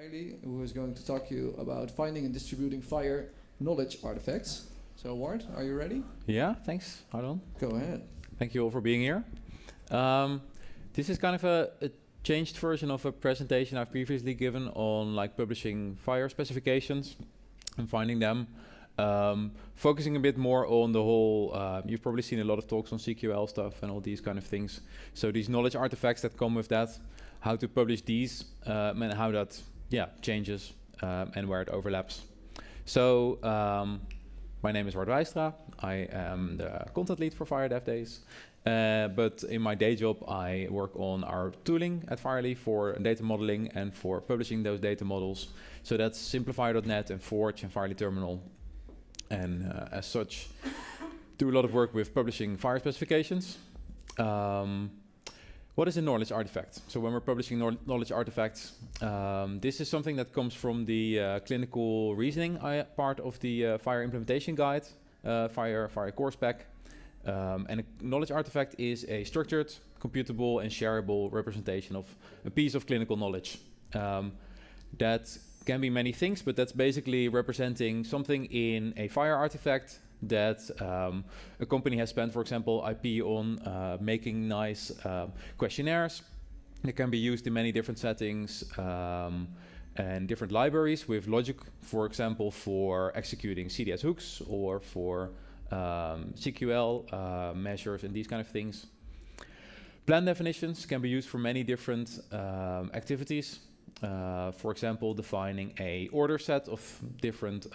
Riley, who is going to talk to you about finding and distributing FHIR knowledge artifacts. So, Ward, are you ready? Yeah, thanks, Harlan. Go ahead. Thank you all for being here. This is kind of a changed version of a presentation I've previously given on like publishing FHIR specifications and finding them. Focusing a bit more on the whole, you've probably seen a lot of talks on CQL stuff and all these kind of things. So these knowledge artifacts that come with that, how to publish these, and how that changes and where it overlaps. So my name is Weistra. I am the content lead for FHIR DevDays. But in my day job, I work on our tooling at FHIR for data modeling and for publishing those data models. So that's Simplify.net and Forge and FHIR Terminal. And as such, do a lot of work with publishing FHIR specifications. What is a knowledge artifact? So when we're publishing knowledge artifacts, this is something that comes from the clinical reasoning part of the FHIR implementation guide, FHIR course pack. And a knowledge artifact is a structured, computable, and shareable representation of a piece of clinical knowledge. That can be many things, but that's basically representing something in a FHIR artifact that a company has spent, for example, IP on making nice questionnaires. They can be used in many different settings and different libraries with logic, for example, for executing CDS hooks or for CQL measures and these kind of things. Plan definitions can be used for many different activities. For example, defining a order set of different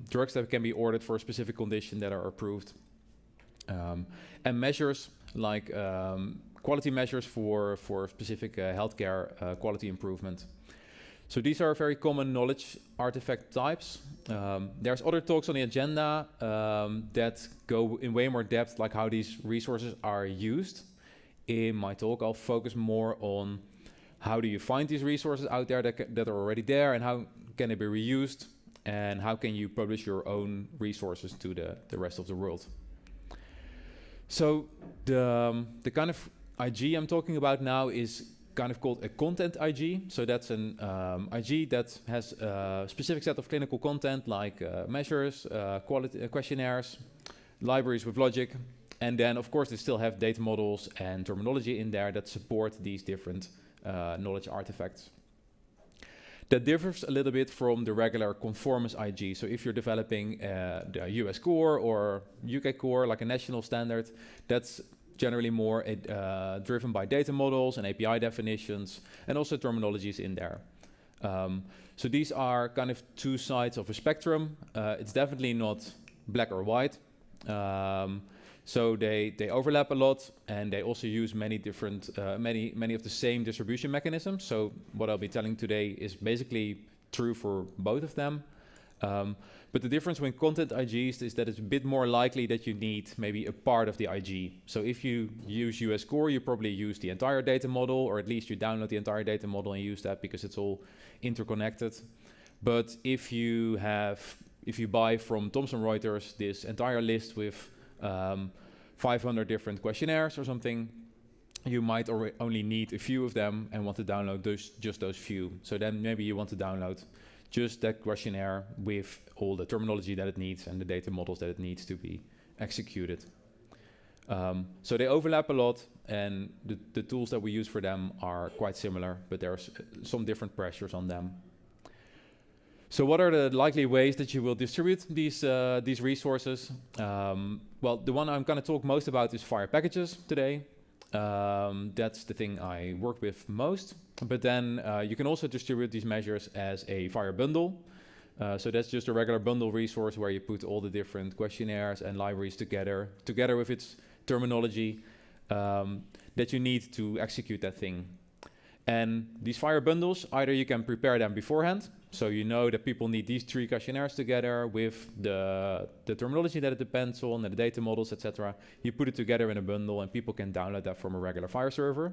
drugs that can be ordered for a specific condition that are approved. And measures like quality measures for specific healthcare quality improvement. So these are very common knowledge artifact types. There's other talks on the agenda that go in way more depth, like how these resources are used. In my talk, I'll focus more on how do you find these resources out there that are already there, and how can they be reused, and how can you publish your own resources to the rest of the world. So the kind of IG I'm talking about now is kind of called a content IG. So that's an IG that has a specific set of clinical content like measures, quality questionnaires, libraries with logic, and then of course they still have data models and terminology in there that support these different knowledge artifacts. That differs a little bit from the regular conformance IG. So if you're developing the US core or UK core, like a national standard, that's generally more driven by data models and API definitions and also terminologies in there. So these are kind of two sides of a spectrum. It's definitely not black or white. So they overlap a lot, and they also use many different, many of the same distribution mechanisms. So what I'll be telling today is basically true for both of them. But the difference with content IGs is that it's a bit more likely that you need maybe a part of the IG. So if you use US Core, you probably use the entire data model, or at least you download the entire data model and use that because it's all interconnected. But if you buy from Thomson Reuters this entire list with 500 different questionnaires or something, you might only need a few of them and want to download just those few. So then maybe you want to download just that questionnaire with all the terminology that it needs and the data models that it needs to be executed. So they overlap a lot, and the tools that we use for them are quite similar, but there's some different pressures on them. So what are the likely ways that you will distribute these resources? Well, the one I'm going to talk most about is FHIR packages today. That's the thing I work with most. But then you can also distribute these measures as a FHIR bundle. So that's just a regular bundle resource where you put all the different questionnaires and libraries together with its terminology that you need to execute that thing. And these FHIR bundles, either you can prepare them beforehand, so you know that people need these 3 questionnaires together with the terminology that it depends on, and the data models, etc. You put it together in a bundle, and people can download that from a regular FHIR server.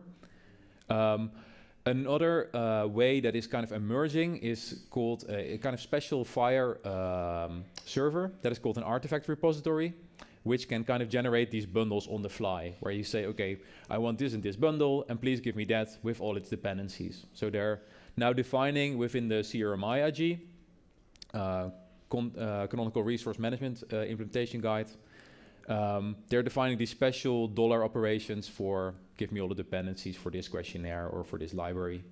Another way that is kind of emerging is called a kind of special FHIR server that is called an artifact repository, which can kind of generate these bundles on the fly, where you say, okay, I want this in this bundle, and please give me that with all its dependencies. So Now defining within the CRMI IG, Canonical Resource Management Implementation Guide, they're defining these special dollar operations for give me all the dependencies for this questionnaire or for this library.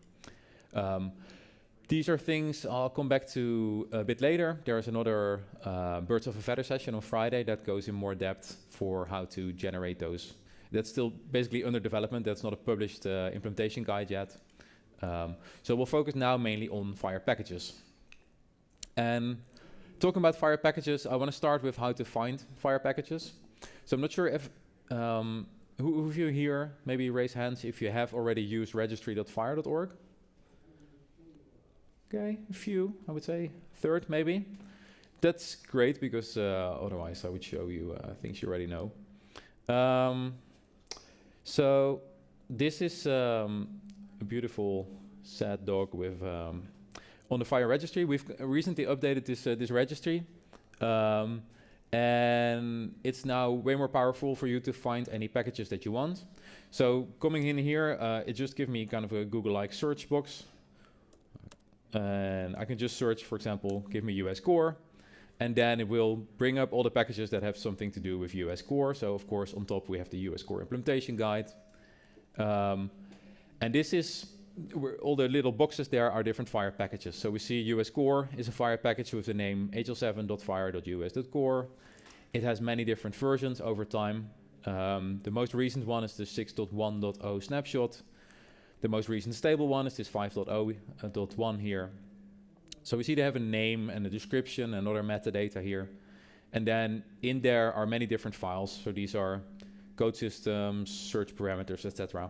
These are things I'll come back to a bit later. There's another Birds of a Feather session on Friday that goes in more depth for how to generate those. That's still basically under development. That's not a published implementation guide yet. So we'll focus now mainly on FHIR packages. And talking about FHIR packages, I want to start with how to find FHIR packages. So I'm not sure if who of you here, maybe raise hands if you have already used registry.phir.org. Okay, a few, I would say, third maybe. That's great because otherwise I would show you things you already know. So this is a beautiful sad dog with on the FHIR registry. We've recently updated this registry, and it's now way more powerful for you to find any packages that you want. So coming in here, it just gives me kind of a Google-like search box. And I can just search, for example, give me US core, and then it will bring up all the packages that have something to do with US core. So of course, on top we have the US core implementation guide. And this is where all the little boxes there are different FHIR packages. So we see US core is a FHIR package with the name hl7.phir.us.core. It has many different versions over time. The most recent one is the 6.1.0 snapshot. The most recent stable one is this 5.0.1 here. So we see they have a name and a description and other metadata here. And then in there are many different files. So these are code systems, search parameters, etc.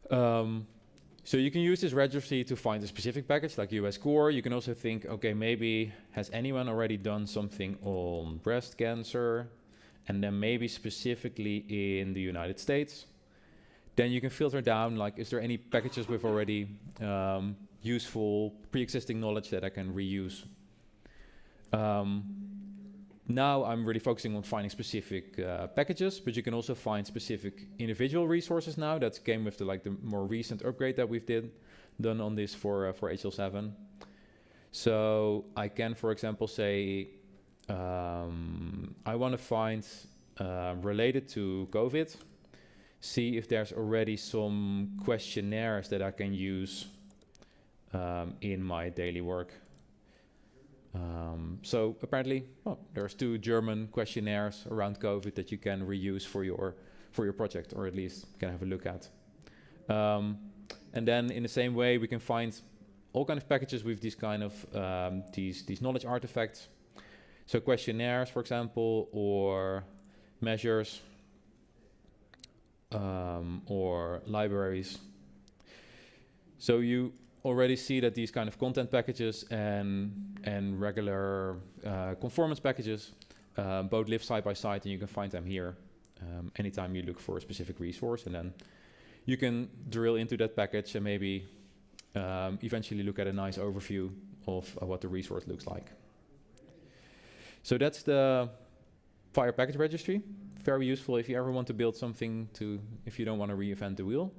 So you can use this registry to find a specific package like US core. You can also think, okay, maybe has anyone already done something on breast cancer? And then maybe specifically in the United States. Then you can filter down, like, is there any packages with already useful pre-existing knowledge that I can reuse? Now I'm really focusing on finding specific packages, but you can also find specific individual resources now. That came with the more recent upgrade that we've done on this for HL7. So I can, for example, say I want to find related to COVID. See if there's already some questionnaires that I can use in my daily work. So apparently, there's 2 German questionnaires around COVID that you can reuse for your project, or at least can have a look at. And then in the same way, we can find all kinds of packages with these kind of these knowledge artifacts. So questionnaires, for example, or measures. Or libraries. So you already see that these kind of content packages and regular conformance packages both live side by side, and you can find them here anytime you look for a specific resource, and then you can drill into that package and maybe eventually look at a nice overview of what the resource looks like. So that's the FHIR package registry. Very useful if you ever want to build something if you don't want to reinvent the wheel.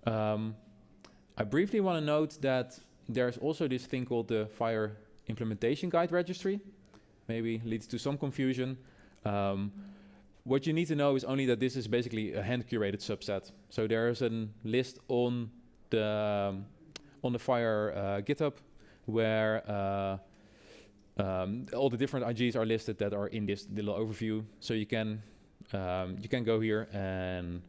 I briefly want to note that there's also this thing called the FHIR implementation guide registry. Maybe leads to some confusion. What you need to know is only that this is basically a hand-curated subset. So there's a list on the FHIR GitHub where all the different IGs are listed that are in this little overview. So you can go here and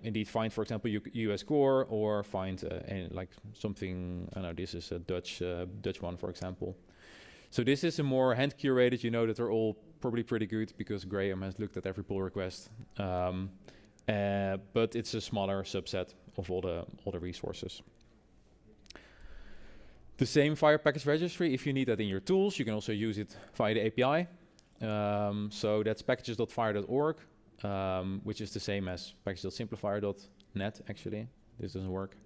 indeed find, for example, US core, or find like something. I know this is a Dutch one, for example. So this is a more hand curated. You know that they're all probably pretty good because Graham has looked at every pull request. But it's a smaller subset of all the resources. The same FHIR package registry, if you need that in your tools, you can also use it via the API. So that's packages.phir.org, which is the same as packages.simplifier.net, actually. This doesn't work.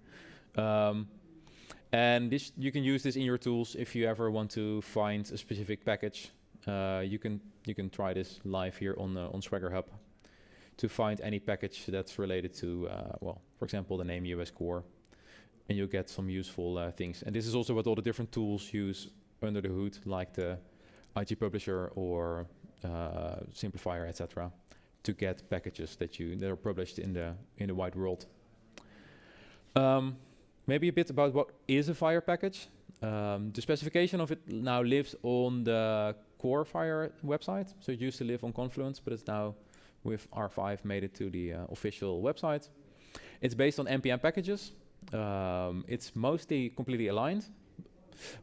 And you can use this in your tools if you ever want to find a specific package. You can try this live here on Swagger Hub to find any package that's related to, well, for example, the name US core, and you'll get some useful things. And this is also what all the different tools use under the hood, like the IG Publisher or Simplifier, etc., to get packages that are published in the wide world. Maybe a bit about what is a FHIR package. The specification of it now lives on the core FHIR website. So it used to live on Confluence, but it's now with R5 made it to the official website. It's based on NPM packages. It's mostly completely aligned,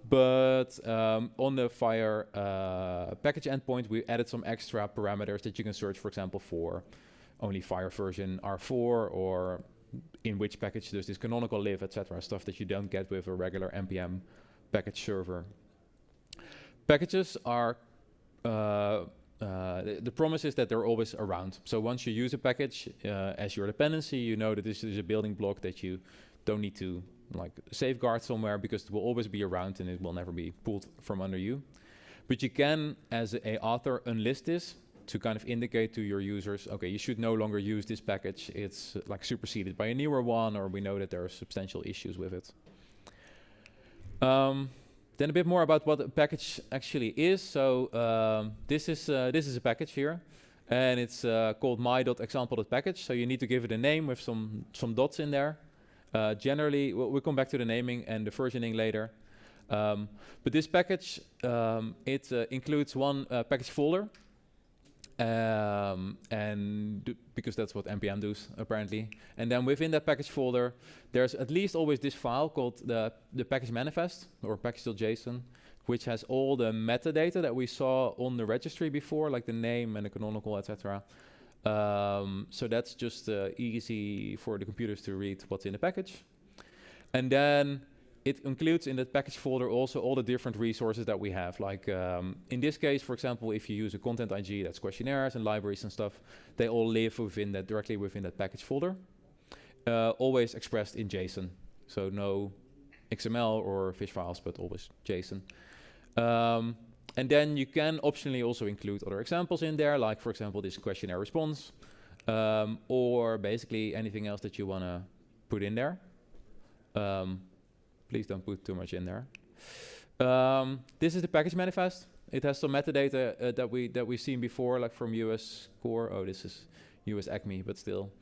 but on the FHIR package endpoint, we added some extra parameters that you can search, for example, for only FHIR version R4, or in which package does this canonical live, etc. Stuff that you don't get with a regular NPM package server. Packages are, the promise is that they're always around. So once you use a package as your dependency, you know that this is a building block that you don't need to like safeguard somewhere, because it will always be around and it will never be pulled from under you. But you can, as a author, unlist this to kind of indicate to your users, okay, you should no longer use this package. It's like superseded by a newer one, or we know that there are substantial issues with it. Then a bit more about what a package actually is. So this is a package here, and it's called my.example.package. So you need to give it a name with some dots in there. Generally, we'll come back to the naming and the versioning later. But this package, it includes one package folder. Because that's what npm does apparently. And then within that package folder, there's at least always this file called the package manifest, or package.json, which has all the metadata that we saw on the registry before, like the name and the canonical, etc. So that's just easy for the computers to read what's in the package. And then it includes in that package folder also all the different resources that we have. Like in this case, for example, if you use a content IG, that's questionnaires and libraries and stuff, they all live within that, directly within that package folder, always expressed in JSON. So no XML or fish files, but always JSON. And then you can optionally also include other examples in there, like for example, this questionnaire response, or basically anything else that you want to put in there. Please don't put too much in there. This is the package manifest. It has some metadata that we've seen before, like from US core. Oh, this is US ACME, but still.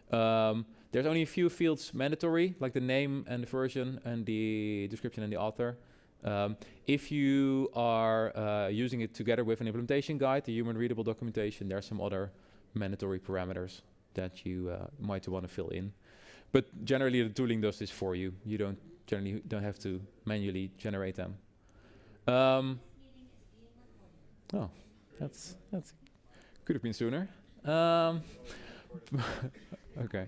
There's only a few fields mandatory, like the name and the version and the description and the author. If you are using it together with an implementation guide, the human readable documentation, there are some other mandatory parameters that you might want to fill in. But generally, the tooling does this for you. You generally don't have to manually generate them. Oh, that's could have been sooner. Okay.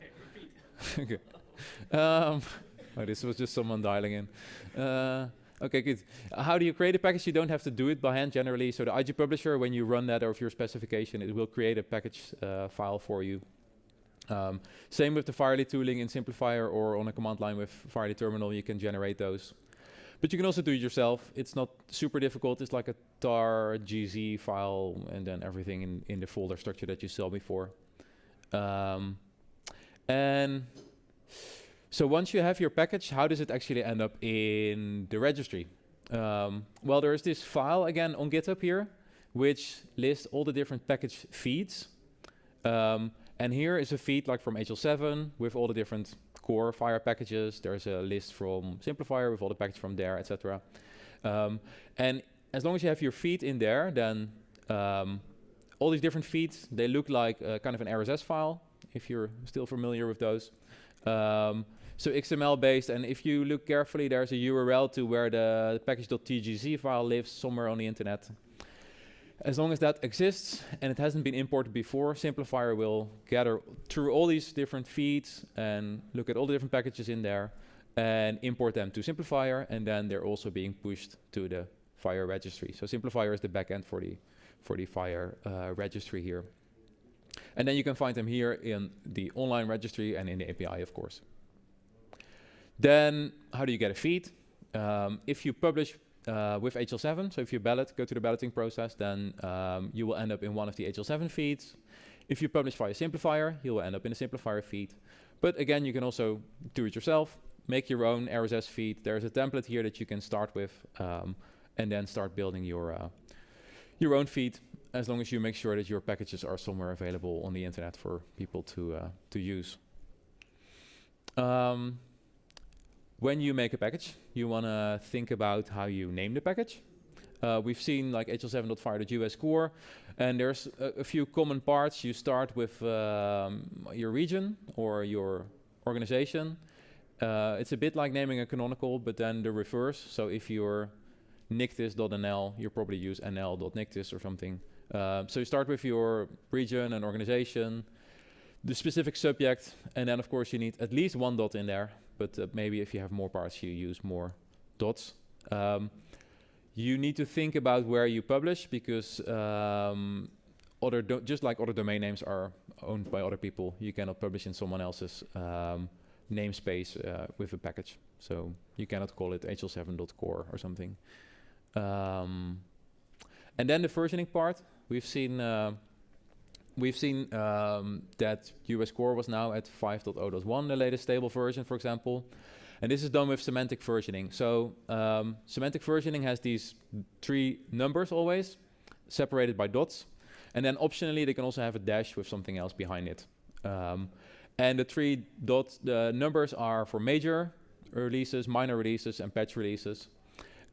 Okay. Oh, this was just someone dialing in. Okay, good. How do you create a package? You don't have to do it by hand generally. So the IG Publisher, when you run that over your specification, it will create a package file for you. Same with the FHIR tooling in Simplifier, or on a command line with FHIR terminal, you can generate those. But you can also do it yourself. It's not super difficult. It's like a tar gz file and then everything in the folder structure that you saw before. And so once you have your package, how does it actually end up in the registry? Well, there is this file again on GitHub here, which lists all the different package feeds. And here is a feed like from HL7 with all the different core FHIR packages. There's a list from Simplifier with all the packages from there, etc. And as long as you have your feed in there, then all these different feeds, they look like kind of an RSS file, if you're still familiar with those. So XML based, and if you look carefully, there's a URL to where the package.tgz file lives somewhere on the internet. As long as that exists and it hasn't been imported before, Simplifier will gather through all these different feeds and look at all the different packages in there and import them to Simplifier, and then they're also being pushed to the FHIR registry. So Simplifier is the backend for the FHIR registry here. And then you can find them here in the online registry and in the API, of course. Then how do you get a feed? If you publish with HL7, so if you ballot, go to the balloting process, then you will end up in one of the HL7 feeds. If you publish via simplifier, you'll end up in a simplifier feed. But again, you can also do it yourself, make your own RSS feed. There's a template here that you can start with, and then start building your own feed, as long as you make sure that your packages are somewhere available on the internet for people to use. When you make a package, you want to think about how you name the package. We've seen like hl7.fire.us core, and there's a few common parts. You start with your region or your organization. It's a bit like naming a canonical, but then the reverse. So if you're nictis.nl, you probably use nl.nictis or something. So you start with your region and organization, the specific subject, and then of course you need at least one dot in there, but maybe if you have more parts, you use more dots. You need to think about where you publish, because just like other domain names are owned by other people, you cannot publish in someone else's namespace with a package. So you cannot call it hl7.core or something. And then the versioning part, we've seen that US core was now at 5.0.1, the latest stable version, for example. And this is done with semantic versioning. So semantic versioning has these 3 numbers always, separated by dots. And then optionally, they can also have a dash with something else behind it. And the 3 numbers are for major releases, minor releases, and patch releases.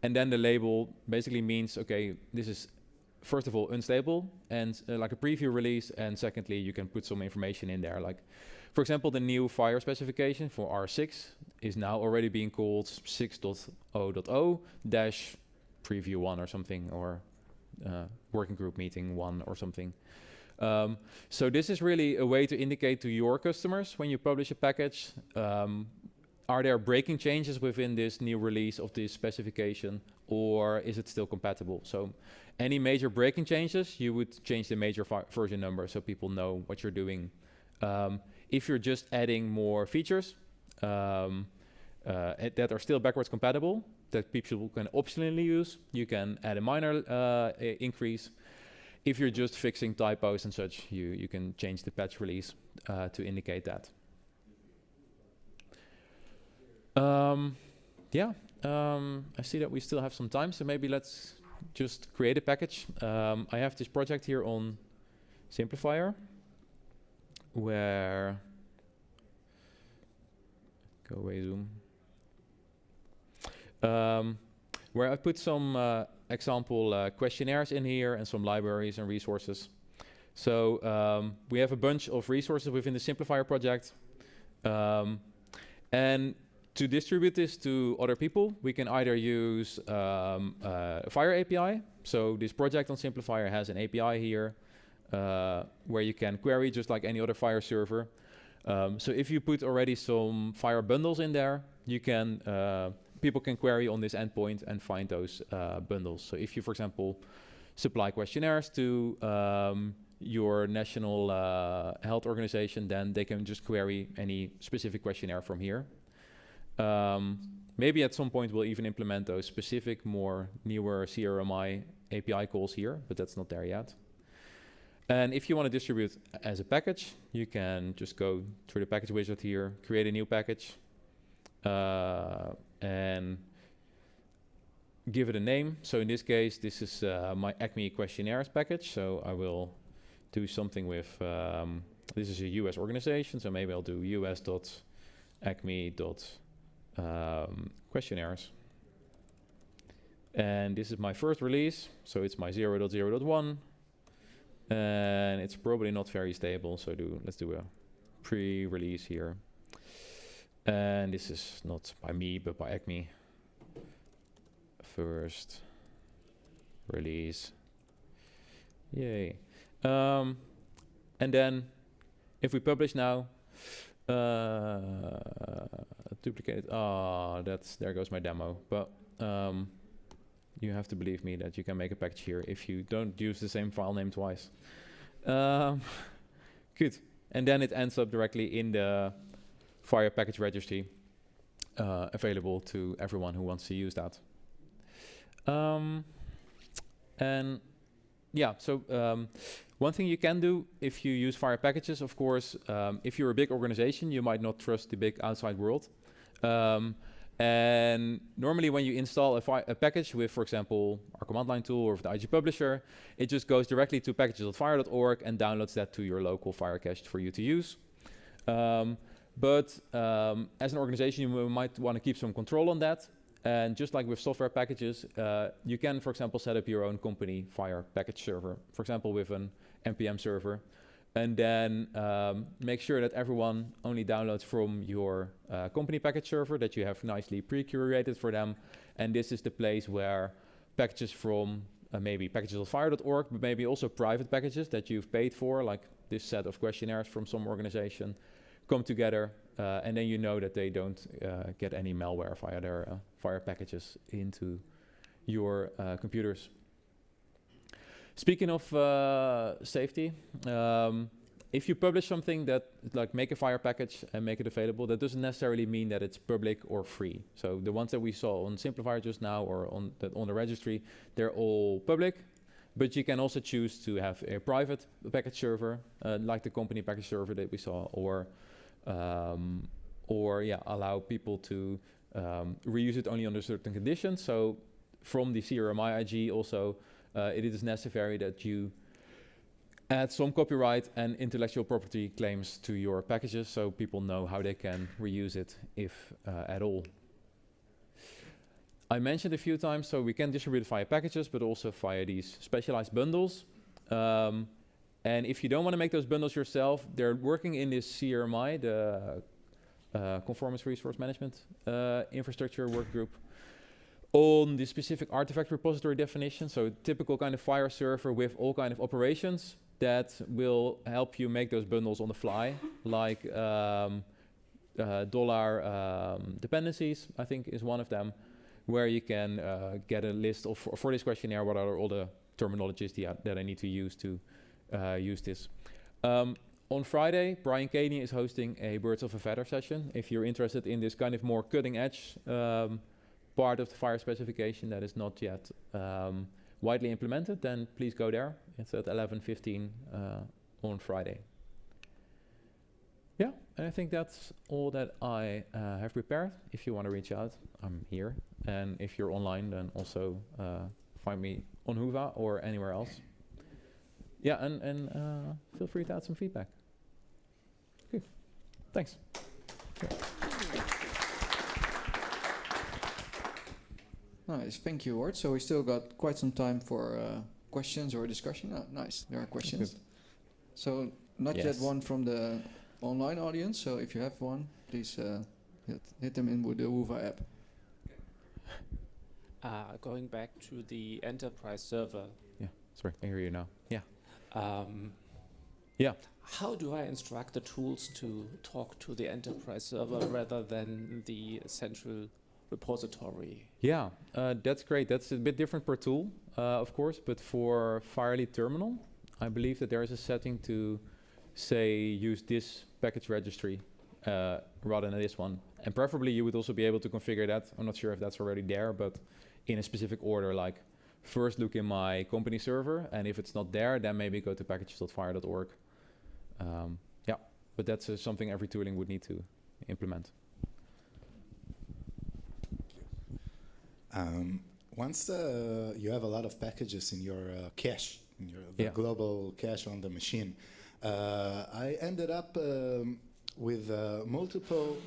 And then the label basically means, okay, this is first of all unstable and like a preview release, and secondly you can put some information in there, like for example the new FHIR specification for R6 is now already being called 6.0.0 dash preview 1 or something, or working group meeting 1 or something. So this is really a way to indicate to your customers when you publish a package, are there breaking changes within this new release of this specification, or is it still compatible? So any major breaking changes, you would change the major version number so people know what you're doing. If you're just adding more features that are still backwards compatible, that people can optionally use, you can add a minor increase. If you're just fixing typos and such, you can change the patch release to indicate that. I see that we still have some time, so maybe let's just create a package. I have this project here on Simplifier, where go away Zoom, where I put some example questionnaires in here and some libraries and resources. So we have a bunch of resources within the Simplifier project, and to distribute this to other people, we can either use FHIR API. So this project on Simplifier has an API here where you can query just like any other FHIR server. So if you put already some FHIR bundles in there, you can people can query on this endpoint and find those bundles. So if you, for example, supply questionnaires to your national health organization, then they can just query any specific questionnaire from here. Maybe at some point we'll even implement those specific, more newer CRMI API calls here, but that's not there yet. And if you want to distribute as a package, you can just go through the package wizard here, create a new package, and give it a name. So in this case, this is my Acme questionnaires package. So I will do something with, this is a US organization, so maybe I'll do us.acme.questionnaires. And this is my first release, so it's my 0.0.1. And it's probably not very stable, so let's do a pre-release here. And this is not by me, but by Acme. First release. Yay. And then if we publish now, duplicate. There goes my demo. But you have to believe me that you can make a package here if you don't use the same file name twice. Good. And then it ends up directly in the FHIR package registry, available to everyone who wants to use that. And yeah, so one thing you can do if you use FHIR packages, of course, if you're a big organization, you might not trust the big outside world. And normally when you install a package with, for example, our command line tool or the IG publisher, it just goes directly to packages.fhir.org and downloads that to your local FHIR cache for you to use. But as an organization, you might want to keep some control on that. And just like with software packages, you can, for example, set up your own company FHIR package server, for example, with an NPM server. And then make sure that everyone only downloads from your company package server that you have nicely pre-curated for them. And this is the place where packages from maybe packages.fhir.org, but maybe also private packages that you've paid for, like this set of questionnaires from some organization, come together. And then you know that they don't get any malware via their FHIR packages into your computers. Speaking of safety, if you publish something that, like make a FHIR package and make it available, that doesn't necessarily mean that it's public or free. So the ones that we saw on Simplifier just now or on the registry, they're all public. But you can also choose to have a private package server, like the company package server that we saw, or allow people to reuse it only under certain conditions. So from the CRMI IG also, it is necessary that you add some copyright and intellectual property claims to your packages so people know how they can reuse it, if at all. I mentioned a few times, so we can distribute via packages, but also via these specialized bundles. And if you don't want to make those bundles yourself, they're working in this CRMI, the Conformance Resource Management Infrastructure Work Group, on the specific artifact repository definition. So typical kind of FHIR server with all kind of operations that will help you make those bundles on the fly, like dollar dependencies, I think is one of them, where you can get a list of, for this questionnaire, what are all the terminologies that I need to use use this. On Friday, Brian Caney is hosting a Birds of a Feather session. If you're interested in this kind of more cutting edge part of the FHIR specification that is not yet widely implemented, then please go there. It's at 11:15 on Friday. Yeah, and I think that's all that I have prepared. If you want to reach out, I'm here. And if you're online, then also find me on Whova or anywhere else. Yeah, and feel free to add some feedback. Good. Thanks. Okay. Nice, thank you, Ward. So we still got quite some time for questions or discussion. Oh, nice, there are questions. Good. So not yet one from the online audience. So if you have one, please hit them in with the Whova app. Going back to the enterprise server. Yeah, sorry, I hear you now. Yeah. How do I instruct the tools to talk to the enterprise server rather than the central repository? Yeah, that's great. That's a bit different per tool, of course, but for FHIR Terminal, I believe that there is a setting to say use this package registry rather than this one. And preferably you would also be able to configure that. I'm not sure if that's already there, but in a specific order, like first look in my company server, and if it's not there, then maybe go to packages.fhir.org. Yeah, but that's something every tooling would need to implement. Once you have a lot of packages in your cache, in your global cache on the machine, I ended up with multiple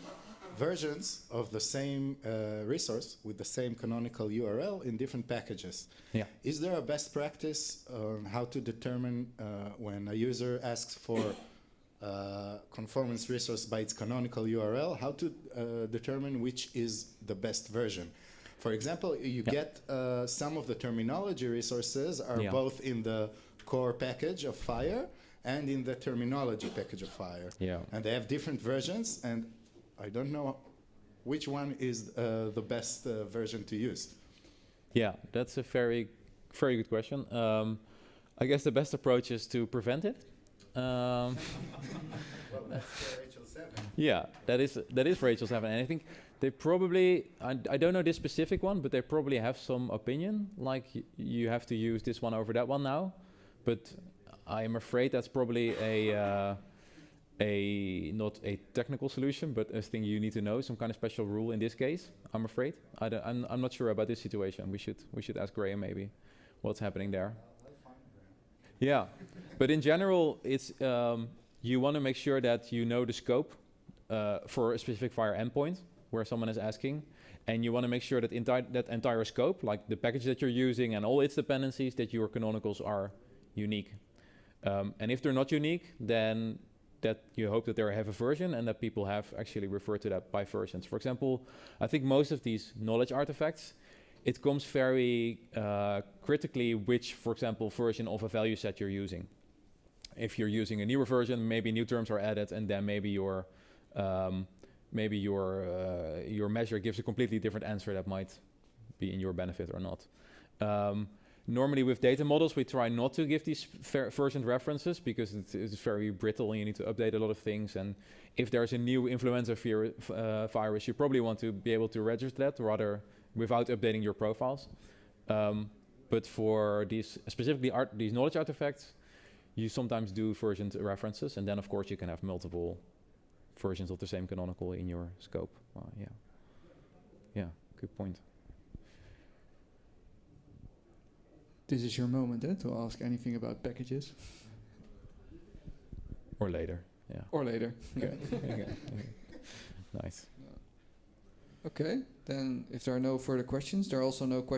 versions of the same resource with the same canonical URL in different packages. Yeah. Is there a best practice on how to determine when a user asks for conformance resource by its canonical URL, how to determine which is the best version? For example, you get some of the terminology resources are both in the core package of FHIR and in the terminology package of FHIR. Yeah. And they have different versions, and I don't know which one is the best version to use. Yeah, that's a very, very good question. I guess the best approach is to prevent it. Well, that's for HL7. Yeah, that is for HL7, and I think they probably, I don't know this specific one, but they probably have some opinion, like you have to use this one over that one now. but I am afraid that's probably not a technical solution, but a thing you need to know, some kind of special rule in this case. I'm afraid. I'm not sure about this situation. We should ask Graham maybe what's happening there. Yeah, but in general, it's you want to make sure that you know the scope for a specific FHIR endpoint where someone is asking, and you want to make sure that that entire scope, like the package that you're using and all its dependencies, that your canonicals are unique. And if they're not unique, then that you hope that they have a version and that people have actually referred to that by versions. For example, I think most of these knowledge artifacts, it comes very critically which, for example, version of a value set you're using. If you're using a newer version, maybe new terms are added, and then maybe your measure gives a completely different answer that might be in your benefit or not. Normally with data models, we try not to give these version references because it's very brittle and you need to update a lot of things. And if there's a new influenza virus, you probably want to be able to register that rather without updating your profiles. But for these, specifically these knowledge artifacts, you sometimes do version references, and then of course you can have multiple versions of the same canonical in your scope. Yeah, good point. This is your moment to ask anything about packages. Or later, yeah. Or later. Okay. Okay. Nice. Okay, then if there are no further questions, there are also no questions